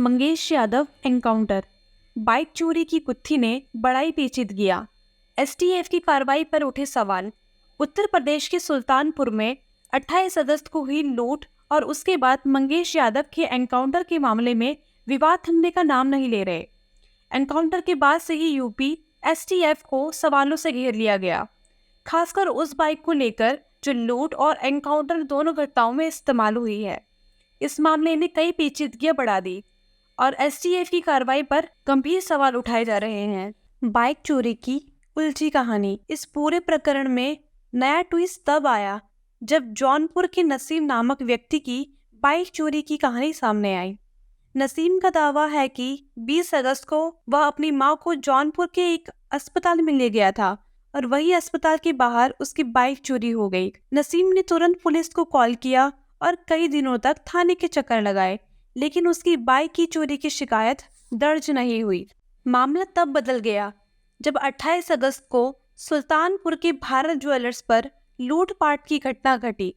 Mangesh Yadav encounter. Bike चोरी की गुत्थी ने बड़ाई पेचीद किया। एसटीएफ की कार्रवाई पर उठे सवाल। उत्तर प्रदेश के सुल्तानपुर में 28 अगस्त को हुई लूट और उसके बाद मंगेश यादव के एनकाउंटर के मामले में विवाद थमने का नाम नहीं ले रहे। एनकाउंटर के बाद से ही यूपी एसटीएफ को सवालों से घेर लिया गया, खासकर उस बाइक को लेकर जो लूट और एनकाउंटर दोनों घटनाओं में इस्तेमाल हुई है। इस मामले ने कई पेचीदगियां बढ़ा दी और एसटीएफ की कार्रवाई पर गंभीर सवाल उठाए जा रहे हैं। बाइक चोरी की उलझी कहानी। इस पूरे प्रकरण में नया ट्विस्ट तब आया जब जौनपुर के नसीम नामक व्यक्ति की बाइक चोरी की कहानी सामने आई। नसीम का दावा है कि 20 अगस्त को वह अपनी मां को जौनपुर के एक अस्पताल में ले गया था और वही अस्पताल के बाहर उसकी बाइक चोरी हो गई। नसीम ने तुरंत पुलिस को कॉल किया और कई दिनों तक थाने के चक्कर लगाए, लेकिन उसकी बाइक की चोरी की शिकायत दर्ज नहीं हुई। मामला तब बदल गया जब 28 अगस्त को सुल्तानपुर के भारत ज्वेलर्स पर लूटपाट की घटना घटी।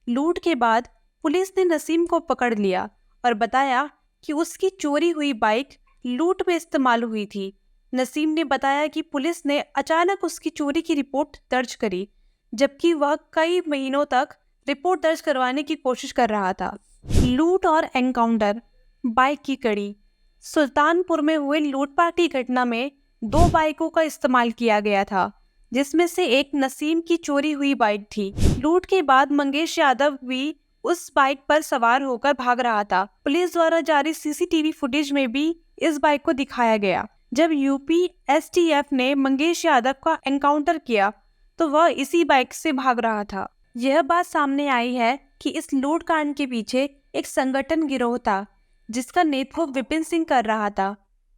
लूट के बाद पुलिस ने नसीम को पकड़ लिया और बताया कि उसकी चोरी हुई बाइक लूट में इस्तेमाल हुई थी। नसीम ने बताया कि पुलिस ने अचानक उसकी चोरी की रिपोर्ट दर्ज करी, जबकि वह कई महीनों तक रिपोर्ट दर्ज करवाने की कोशिश कर रहा था। लूट और एनकाउंटर, बाइक की कड़ी। सुल्तानपुर में हुए लूटपाट की घटना में 2 बाइकों का इस्तेमाल किया गया था, जिसमें से एक नसीम की चोरी हुई बाइक थी। लूट के बाद मंगेश यादव भी उस बाइक पर सवार होकर भाग रहा था। पुलिस द्वारा जारी सीसीटीवी फुटेज में भी इस बाइक को दिखाया गया। जब यूपी एसटीएफ ने मंगेश यादव का एनकाउंटर किया तो वह इसी बाइक से भाग रहा था। यह बात सामने आई है कि इस लूट कांड के पीछे एक संगठन गिरोह था, जिसका नेतृत्व विपिन सिंह कर रहा था।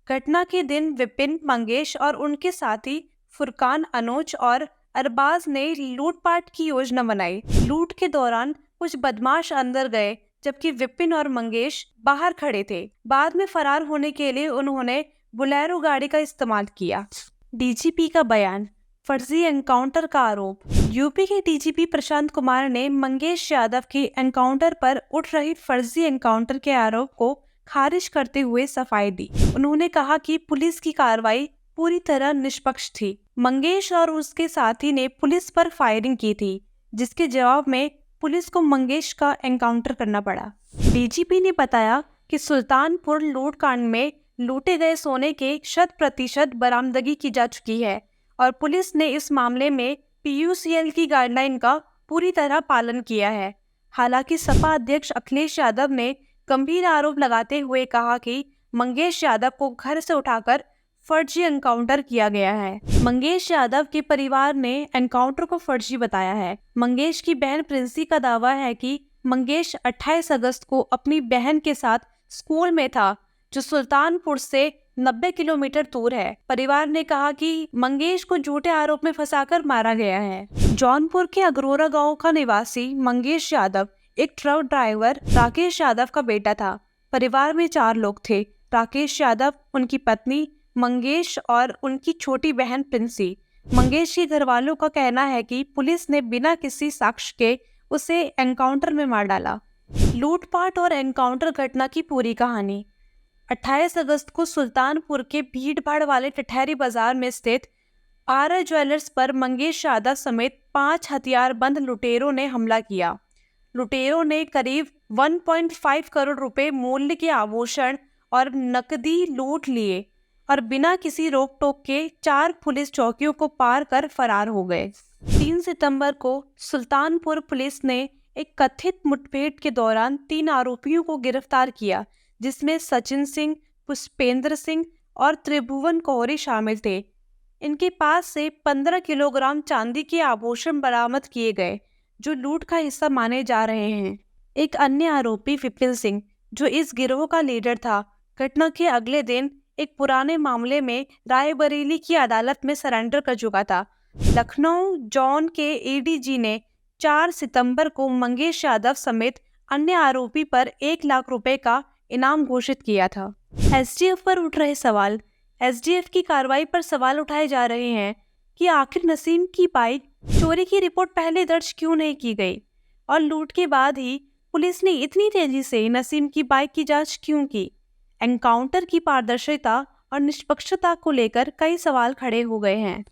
घटना के दिन विपिन, मंगेश और उनके साथी फुरकान, अनुज और अरबाज ने लूटपाट की योजना बनाई। लूट के दौरान कुछ बदमाश अंदर गए, जबकि विपिन और मंगेश बाहर खड़े थे। बाद में फरार होने के लिए उन्होंने बुलेरो गाड़ी का इस्तेमाल किया। डीजीपी का बयान। फर्जी एनकाउंटर का आरोप। यूपी के डीजीपी प्रशांत कुमार ने मंगेश यादव के एनकाउंटर पर उठ रही फर्जी एनकाउंटर के आरोप को खारिज करते हुए सफाई दी। उन्होंने कहा कि पुलिस की कार्रवाई पूरी तरह निष्पक्ष थी। मंगेश और उसके साथी ने पुलिस पर फायरिंग की थी, जिसके जवाब में पुलिस को मंगेश का एनकाउंटर करना पड़ा। डीजीपी ने बताया कि सुल्तानपुर लूटकांड में लूटे गए सोने के 100% बरामदगी की जा चुकी है और पुलिस ने इस मामले में पीयूसीएल की गाइडलाइन का पूरी तरह पालन किया है। हालांकि सपा अध्यक्ष अखिलेश यादव ने गंभीर आरोप लगाते हुए कहा कि मंगेश यादव को घर से उठाकर फर्जी एनकाउंटर किया गया है। मंगेश यादव के परिवार ने एनकाउंटर को फर्जी बताया है। मंगेश की बहन प्रिंसी का दावा है कि मंगेश 28 अगस्त को अपनी बहन के साथ स्कूल में था, जो सुल्तानपुर से 90 किलोमीटर दूर है। परिवार ने कहा कि मंगेश को झूठे आरोप में फंसाकर मारा गया है। जौनपुर के अगरोरा गांव का निवासी मंगेश यादव एक ट्रक ड्राइवर राकेश यादव का बेटा था। परिवार में 4 लोग थे: राकेश यादव, उनकी पत्नी मंगेश और उनकी छोटी बहन प्रिंसी। मंगेश के घर वालों का कहना है कि पुलिस ने बिना किसी साक्ष्य के उसे एनकाउंटर में मार डाला। लूटपाट और एनकाउंटर घटना की पूरी कहानी। 28 अगस्त को सुल्तानपुर के भीड़-भाड़ वाले टठहरी बाजार में स्थित भारत ज्वेलर्स पर मंगेश यादव समेत 5 हथियारबंद लुटेरों ने हमला किया। लुटेरों ने करीब 1.5 करोड़ रुपए मूल्य के आभूषण और नकदी लूट लिए और बिना किसी रोक टोक के 4 पुलिस चौकियों को पार कर फरार हो गए। 3 सितंबर को सुल्तानपुर पुलिस ने एक कथित मुठभेड़ के दौरान 3 आरोपियों को गिरफ्तार किया, जिसमें सचिन सिंह, पुष्पेंद्र सिंह और त्रिभुवन कोहरे शामिल थे। इनके पास से 15 किलोग्राम चांदी के आभूषण बरामद किए गए, जो लूट का हिस्सा माने जा रहे हैं। एक अन्य आरोपी विपिन सिंह, जो इस गिरोह का लीडर था, घटना के अगले दिन एक पुराने मामले में रायबरेली की अदालत में सरेंडर कर चुका था। लखनऊ जोन के एडीजी ने 4 सितंबर को मंगेश यादव समेत अन्य आरोपी पर 1 लाख रुपए का इनाम घोषित किया था। एसटीएफ पर उठ रहे सवाल। एसटीएफ की कार्रवाई पर सवाल उठाए जा रहे हैं कि आखिर नसीम की बाइक चोरी की रिपोर्ट पहले दर्ज क्यों नहीं की गई और लूट के बाद ही पुलिस ने इतनी तेजी से नसीम की बाइक की जांच क्यों की। एनकाउंटर की पारदर्शिता और निष्पक्षता को लेकर कई सवाल खड़े हो गए हैं।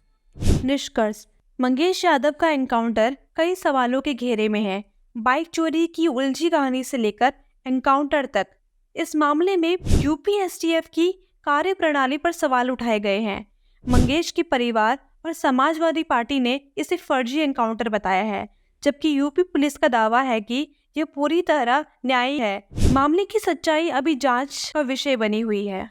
निष्कर्ष, मंगेश यादव का एनकाउंटर कई सवालों के घेरे में है। बाइक चोरी की उलझी कहानी से लेकर एनकाउंटर तक इस मामले में यूपी एसटीएफ की कार्यप्रणाली पर सवाल उठाए गए हैं। मंगेश के परिवार और समाजवादी पार्टी ने इसे फर्जी एनकाउंटर बताया है, जबकि यूपी पुलिस का दावा है कि यह पूरी तरह न्यायी है। मामले की सच्चाई अभी जांच का विषय बनी हुई है।